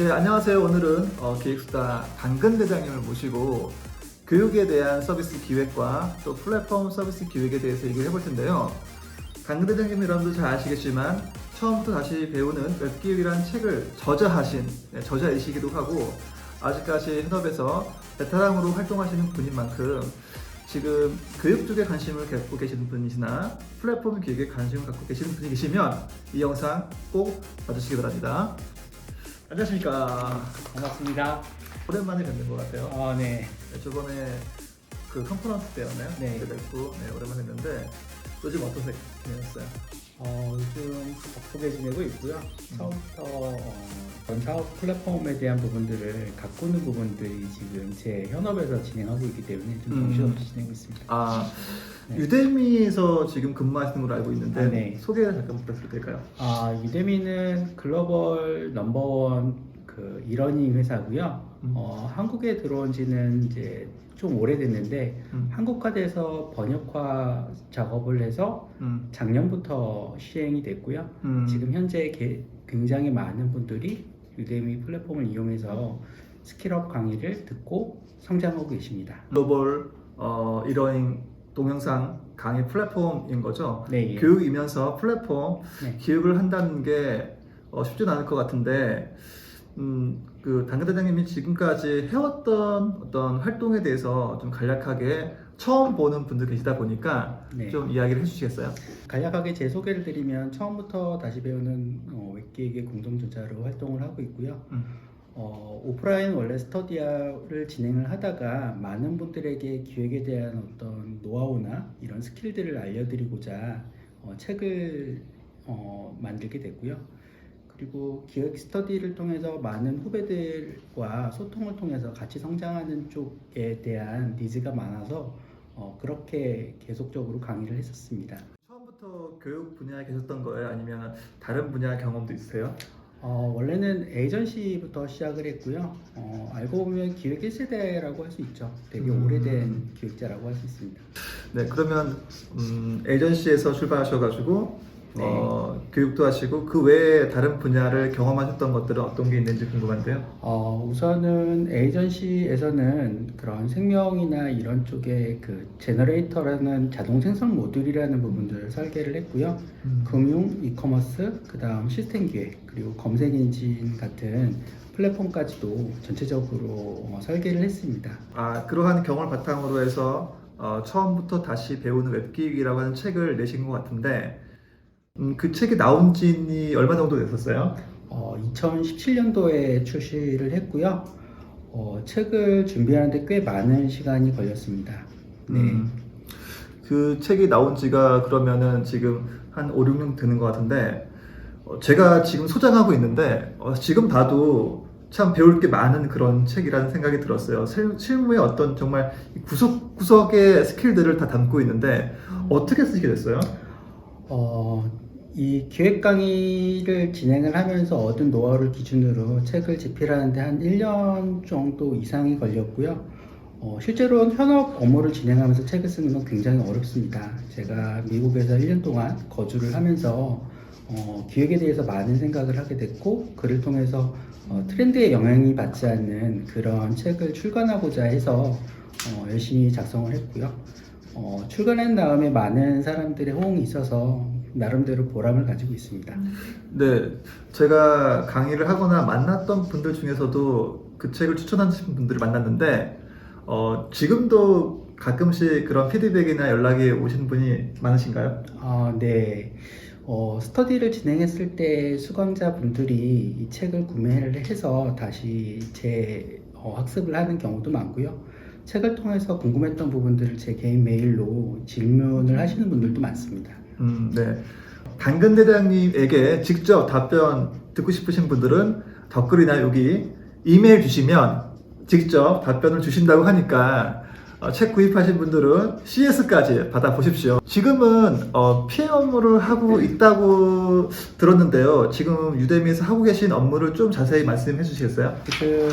네, 안녕하세요. 오늘은 기획수다 당근 대장님을 모시고 교육에 대한 서비스 기획과 또 플랫폼 서비스 기획에 대해서 얘기를 해볼 텐데요. 당근 대장님 여러분도 잘 아시겠지만 처음부터 다시 배우는 웹기획이라는 책을 저자하신 저자이시기도 하고 아직까지 현업에서 베테랑으로 활동하시는 분인 만큼 지금 교육 쪽에 관심을 갖고 계시는 분이시나 플랫폼 기획에 관심을 갖고 계시는 분이 계시면 이 영상 꼭 봐주시기 바랍니다. 안녕하십니까. 반갑습니다. 오랜만에 뵙는 것 같아요. 네. 네, 저번에 그 컨퍼런스 때였나요? 네. 그때 뵙고 오랜만에 뵀는데 요즘 어떻게 지내셨어요? 요즘 바쁘게 지내고 있고요. 처음부터 전 사업 플랫폼에 대한 부분들을 가꾸는 부분들이 지금 제 현업에서 진행하고 있기 때문에 좀 정신없이 지내고 있습니다. 네. 유데미에서 지금 근무하시는 걸로 알고 있는데 네. 소개를 잠깐 부탁드려도 될까요? 유데미는 글로벌 넘버원 그 이러닝 회사고요. 한국에 들어온 지는 이제 좀 오래됐는데 한국화돼서 번역화 작업을 해서 작년부터 시행이 됐고요. 지금 현재 굉장히 많은 분들이 유데미 플랫폼을 이용해서 스킬업 강의를 듣고 성장하고 계십니다. 글로벌 이러닝 동영상 강의 플랫폼인 거죠? 네. 교육이면서 플랫폼 네. 기획을 한다는 게 쉽지는 않을 것 같은데 그 당근 대장님이 지금까지 해왔던 어떤 활동에 대해서 좀 간략하게 처음 보는 분들 계시다 보니까 네. 좀 이야기를 해주시겠어요? 간략하게 제 소개를 드리면 처음부터 다시 배우는 웹기획의 공동주자로 활동을 하고 있고요. 오프라인 원래 스터디를 진행을 하다가 많은 분들에게 기획에 대한 어떤 노하우나 이런 스킬들을 알려드리고자 책을 만들게 됐고요. 그리고 기획 스터디를 통해서 많은 후배들과 소통을 통해서 같이 성장하는 쪽에 대한 니즈가 많아서 그렇게 계속적으로 강의를 했었습니다. 처음부터 교육 분야에 계셨던 거예요? 아니면 다른 분야 경험도 있으세요? 원래는 에이전시부터 시작을 했고요. 알고 보면 기획 1세대라고 할 수 있죠. 되게 오래된 기획자라고 할 수 있습니다. 네, 그러면 에이전시에서 출발하셔가지고 네. 교육도 하시고 그 외에 다른 분야를 경험하셨던 것들은 어떤 게 있는지 궁금한데요. 우선은 에이전시에서는 그런 생명이나 이런 쪽에 그 제너레이터라는 자동 생성 모듈이라는 부분들을 설계를 했고요. 금융, 이커머스, 그 다음 시스템 기획, 그리고 검색 엔진 같은 플랫폼까지도 전체적으로 설계를 했습니다. 그러한 경험을 바탕으로 해서 처음부터 다시 배우는 웹기획이라고 하는 책을 내신 것 같은데 그 책이 나온 지 얼마 정도 됐었어요? 2017년도에 출시를 했고요. 책을 준비하는데 꽤 많은 시간이 걸렸습니다. 네. 그 책이 나온 지가 그러면은 지금 한 5, 6년 되는 것 같은데 제가 지금 소장하고 있는데 지금 봐도 참 배울 게 많은 그런 책이라는 생각이 들었어요. 실무의 어떤 정말 구석구석의 스킬들을 다 담고 있는데 어떻게 쓰게 됐어요? 이 기획 강의를 진행을 하면서 얻은 노하우를 기준으로 책을 집필하는데 한 1년 정도 이상이 걸렸고요. 실제로는 현업 업무를 진행하면서 책을 쓰는 건 굉장히 어렵습니다. 제가 미국에서 1년 동안 거주를 하면서 기획에 대해서 많은 생각을 하게 됐고, 그를 통해서 트렌드에 영향이 받지 않는 그런 책을 출간하고자 해서 열심히 작성을 했고요. 출간한 다음에 많은 사람들의 호응이 있어서 나름대로 보람을 가지고 있습니다. 네, 제가 강의를 하거나 만났던 분들 중에서도 그 책을 추천하시는 분들을 만났는데 지금도 가끔씩 그런 피드백이나 연락이 오시는 분이 많으신가요? 네. 스터디를 진행했을 때 수강자분들이 이 책을 구매를 해서 다시 학습을 하는 경우도 많고요. 책을 통해서 궁금했던 부분들을 제 개인 메일로 질문을 하시는 분들도 많습니다. 네. 당근 대장님에게 직접 답변 듣고 싶으신 분들은 댓글이나 여기 이메일 주시면 직접 답변을 주신다고 하니까 책 구입하신 분들은 CS까지 받아보십시오. 지금은 PM 업무를 하고 있다고 들었는데요. 지금 유데미에서 하고 계신 업무를 좀 자세히 말씀해 주시겠어요? 지금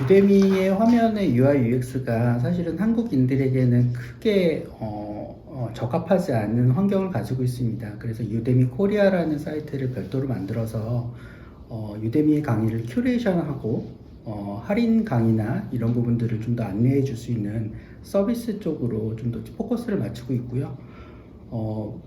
유데미의 화면의 UI UX가 사실은 한국인들에게는 크게 적합하지 않은 환경을 가지고 있습니다. 그래서 유데미 코리아라는 사이트를 별도로 만들어서 유대미의 강의를 큐레이션하고 할인 강의나 이런 부분들을 좀 더 안내해 줄 수 있는 서비스 쪽으로 좀 더 포커스를 맞추고 있고요.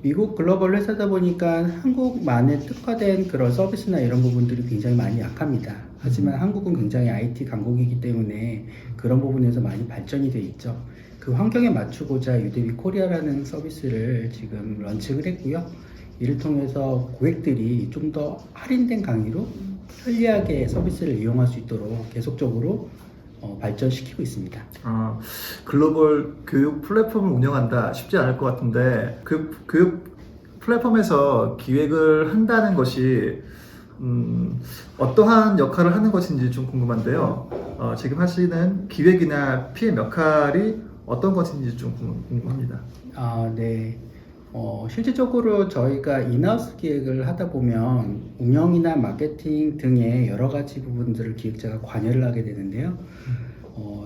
미국 글로벌 회사다 보니까 한국만에 특화된 그런 서비스나 이런 부분들이 굉장히 많이 약합니다. 하지만 한국은 굉장히 IT 강국이기 때문에 그런 부분에서 많이 발전이 돼 있죠. 그 환경에 맞추고자 유대미 코리아라는 서비스를 지금 런칭을 했고요. 이를 통해서 고객들이 좀 더 할인된 강의로 편리하게 서비스를 이용할 수 있도록 계속적으로 발전시키고 있습니다. 글로벌 교육 플랫폼을 운영한다 쉽지 않을 것 같은데 교육 플랫폼에서 기획을 한다는 것이 어떠한 역할을 하는 것인지 좀 궁금한데요. 지금 하시는 기획이나 PM 역할이 어떤 것인지 좀 궁금합니다. 네. 실질적으로 저희가 인하우스 기획을 하다 보면 운영이나 마케팅 등의 여러 가지 부분들을 기획자가 관여를 하게 되는데요.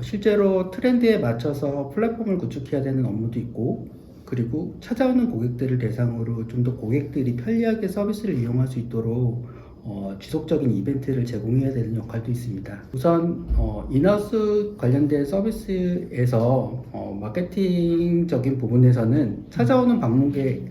실제로 트렌드에 맞춰서 플랫폼을 구축해야 되는 업무도 있고, 그리고 찾아오는 고객들을 대상으로 좀 더 고객들이 편리하게 서비스를 이용할 수 있도록 지속적인 이벤트를 제공해야 되는 역할도 있습니다. 우선 인하우스 관련된 서비스에서 마케팅적인 부분에서는 찾아오는 방문객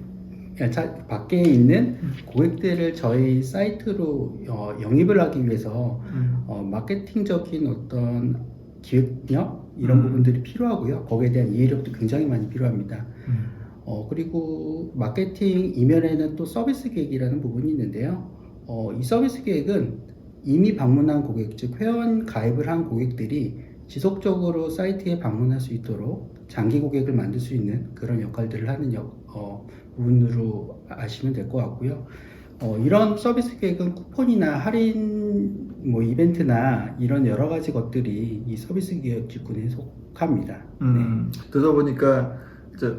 밖에 있는 고객들을 저희 사이트로 영입을 하기 위해서 마케팅적인 어떤 기획력 이런 부분들이 필요하고요. 거기에 대한 이해력도 굉장히 많이 필요합니다. 그리고 마케팅 이면에는 또 서비스 계획이라는 부분이 있는데요. 이 서비스 계획은 이미 방문한 고객, 즉 회원 가입을 한 고객들이 지속적으로 사이트에 방문할 수 있도록 장기 고객을 만들 수 있는 그런 역할들을 하는 부분으로 아시면 될 것 같고요. 이런 서비스 계획은 쿠폰이나 할인 이벤트나 이런 여러 가지 것들이 이 서비스 계획 직군에 속합니다. 들어보니까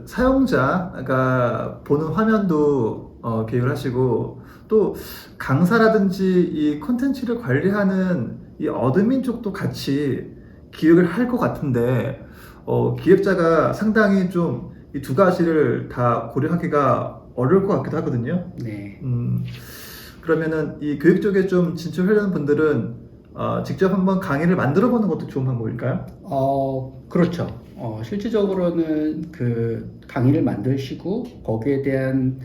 사용자가 보는 화면도 계획을 하시고 또 강사라든지 이 콘텐츠를 관리하는 이 어드민 쪽도 같이 기획을 할 것 같은데 기획자가 상당히 좀 이 두 가지를 다 고려하기가 어려울 것 같기도 하거든요. 네. 그러면은 이 교육 쪽에 좀 진출하려는 분들은 직접 한번 강의를 만들어 보는 것도 좋은 방법일까요? 그렇죠. 실질적으로는 그 강의를 만드시고 거기에 대한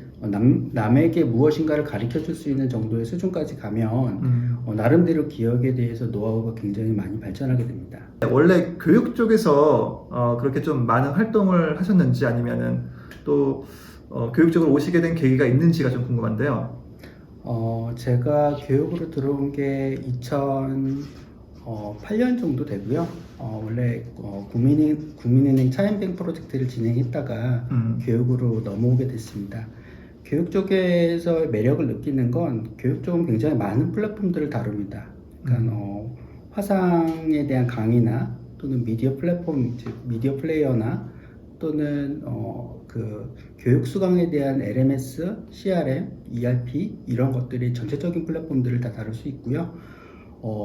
남에게 무엇인가를 가르쳐 줄 수 있는 정도의 수준까지 가면 나름대로 기억에 대해서 노하우가 굉장히 많이 발전하게 됩니다. 원래 교육 쪽에서 그렇게 좀 많은 활동을 하셨는지 아니면은 또 교육 쪽으로 오시게 된 계기가 있는지가 좀 궁금한데요. 제가 교육으로 들어온 게 2008년 정도 되고요. 원래 국민은행 차인뱅 프로젝트를 진행했다가 교육으로 넘어오게 됐습니다. 교육 쪽에서 매력을 느끼는 건 교육 쪽은 굉장히 많은 플랫폼들을 다룹니다. 그러니까 화상에 대한 강의나 또는 미디어 플랫폼, 즉 미디어 플레이어나 또는 그 교육 수강에 대한 LMS, CRM, ERP 이런 것들이 전체적인 플랫폼들을 다 다룰 수 있고요.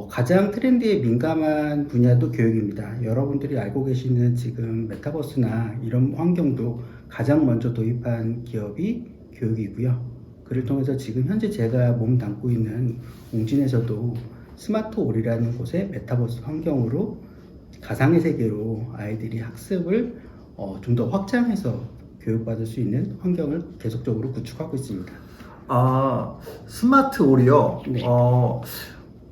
가장 트렌드에 민감한 분야도 교육입니다. 여러분들이 알고 계시는 지금 메타버스나 이런 환경도 가장 먼저 도입한 기업이 교육이고요. 그를 통해서 지금 현재 제가 몸 담고 있는 웅진에서도 스마트올이라는 곳의 메타버스 환경으로 가상의 세계로 아이들이 학습을 좀 더 확장해서 교육받을 수 있는 환경을 계속적으로 구축하고 있습니다. 스마트올이요? 네.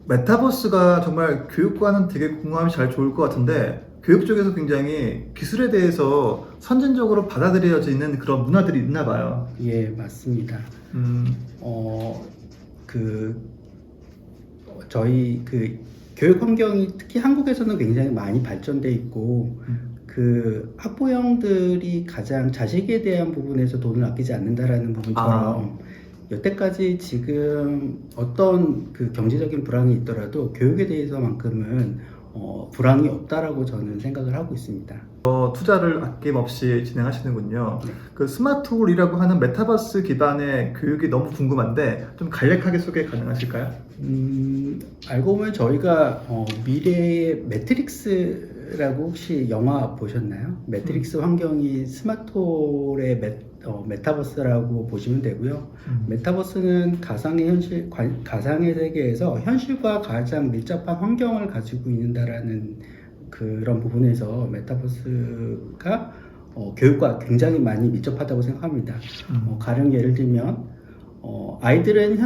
메타버스가 정말 교육과는 되게 궁합이 잘 좋을 것 같은데 교육 쪽에서 굉장히 기술에 대해서 선진적으로 받아들여지는 그런 문화들이 있나 봐요. 예, 맞습니다. 저희 그 교육 환경이 특히 한국에서는 굉장히 많이 발전돼 있고 그 학부형들이 가장 자식에 대한 부분에서 돈을 아끼지 않는다라는 부분처럼 여태까지 지금 어떤 그 경제적인 불황이 있더라도 교육에 대해서만큼은 불황이 없다라고 저는 생각을 하고 있습니다. 투자를 아낌없이 진행하시는군요. 네. 그 스마트홀이라고 하는 메타버스 기반의 교육이 너무 궁금한데 좀 간략하게 소개 가능하실까요? 알고 보면 저희가 미래의 매트릭스라고 혹시 영화 보셨나요? 매트릭스 환경이 스마트홀의 메타버스라고 보시면 되고요. 메타버스는 가상의 세계에서 현실과 가장 밀접한 환경을 가지고 있는다라는 그런 부분에서 메타버스가 교육과 굉장히 많이 밀접하다고 생각합니다. 가령 예를 들면 아이들은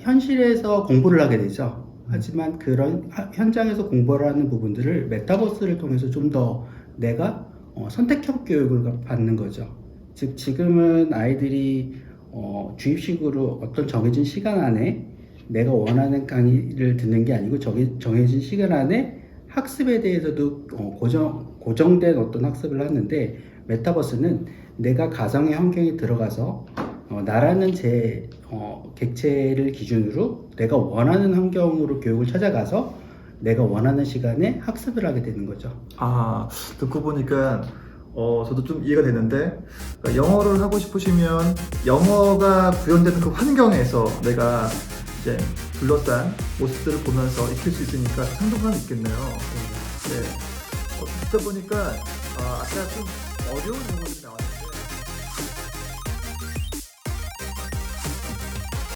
현실에서 공부를 하게 되죠. 하지만 그런 현장에서 공부를 하는 부분들을 메타버스를 통해서 좀 더 내가 선택형 교육을 받는 거죠. 즉 지금은 아이들이 주입식으로 어떤 정해진 시간 안에 내가 원하는 강의를 듣는 게 아니고 정해진 시간 안에 학습에 대해서도 고정된 어떤 학습을 하는데, 메타버스는 내가 가상의 환경에 들어가서 나라는 객체를 기준으로 내가 원하는 환경으로 교육을 찾아가서 내가 원하는 시간에 학습을 하게 되는 거죠. 듣고 보니까 저도 좀 이해가 되는데, 그러니까 영어를 하고 싶으시면 영어가 구현되는 그 환경에서 내가 이제 둘러싼 모습들을 보면서 익힐 수 있으니까 상도감이 있겠네요. 네. 듣다 보니까 아까 좀 어려운 용어들이 나왔어요.